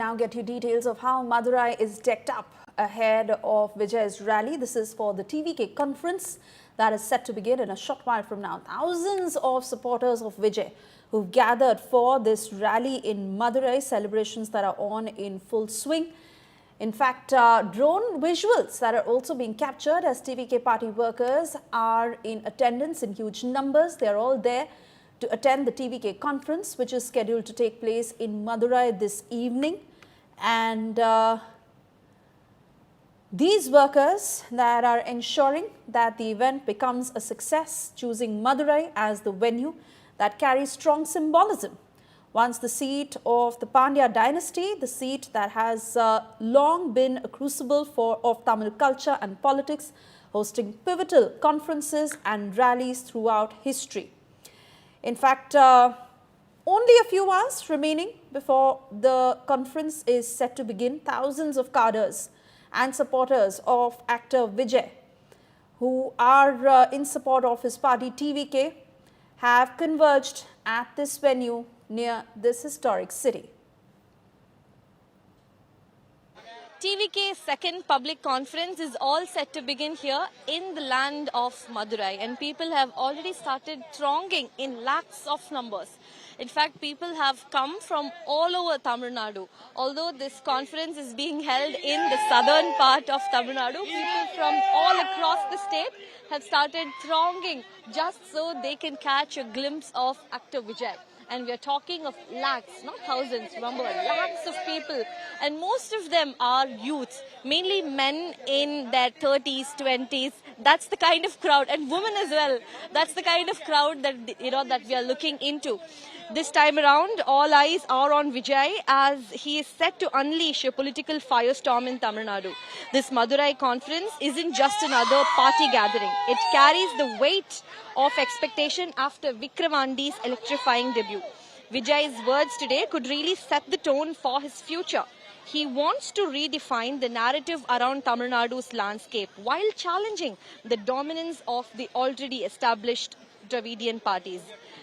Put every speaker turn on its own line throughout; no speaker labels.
now get you details of how Madurai is decked up ahead of Vijay's rally. This is for the TVK conference that is set to begin in a short while from now. Thousands of supporters of Vijay who've gathered for this rally in Madurai, celebrations that are on in full swing. In fact, drone visuals that are also being captured as TVK party workers are in attendance in huge numbers. They are all there to attend the TVK conference, which is scheduled to take place in Madurai this evening. And these workers that are ensuring that the event becomes a success, choosing Madurai as the venue that carries strong symbolism. Once the seat of the Pandya dynasty, the seat that has long been a crucible of Tamil culture and politics, hosting pivotal conferences and rallies throughout history. In fact, only a few hours remaining before the conference is set to begin. Thousands of cadres and supporters of actor Vijay, who are in support of his party TVK, have converged at this venue near this historic city.
TVK's second public conference is all set to begin here in the land of Madurai, and people have already started thronging in lakhs of numbers. In fact, people have come from all over Tamil Nadu. Although this conference is being held in the southern part of Tamil Nadu, people from all across the state have started thronging just so they can catch a glimpse of actor Vijay. And we are talking of lakhs, not thousands, remember, lakhs of people. And most of them are youths, mainly men in their 30s, 20s. That's the kind of crowd, and women as well. That's the kind of crowd that, that we are looking into. This time around, all eyes are on Vijay as he is set to unleash a political firestorm in Tamil Nadu. This Madurai conference isn't just another party gathering. It carries the weight of expectation after Vikramandi's electrifying debut. Vijay's words today could really set the tone for his future. He wants to redefine the narrative around Tamil Nadu's landscape while challenging the dominance of the already established Dravidian parties.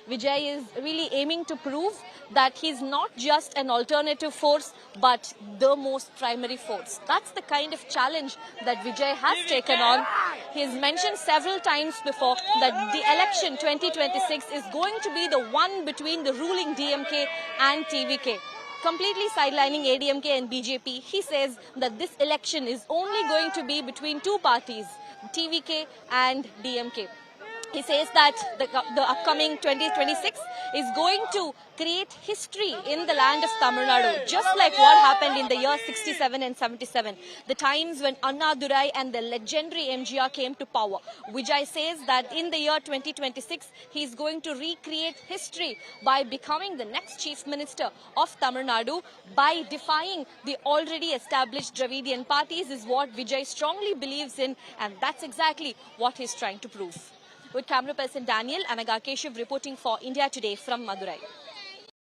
Vijay is really aiming to prove that he's not just an alternative force, but the most primary force. That's the kind of challenge that Vijay has taken on. He's mentioned several times before that the election 2026 is going to be the one between the ruling DMK and TVK. Completely sidelining ADMK and BJP, he says that this election is only going to be between two parties, TVK and DMK. He says that the upcoming 2026 is going to create history in the land of Tamil Nadu, just like what happened in the year 67 and 77, the times when Annadurai and the legendary MGR came to power. Vijay says that in the year 2026, he is going to recreate history by becoming the next chief minister of Tamil Nadu, by defying the already established Dravidian parties is what Vijay strongly believes in, and that's exactly what he's trying to prove. With camera person Daniel, Anaga Keshav reporting for India Today from Madurai.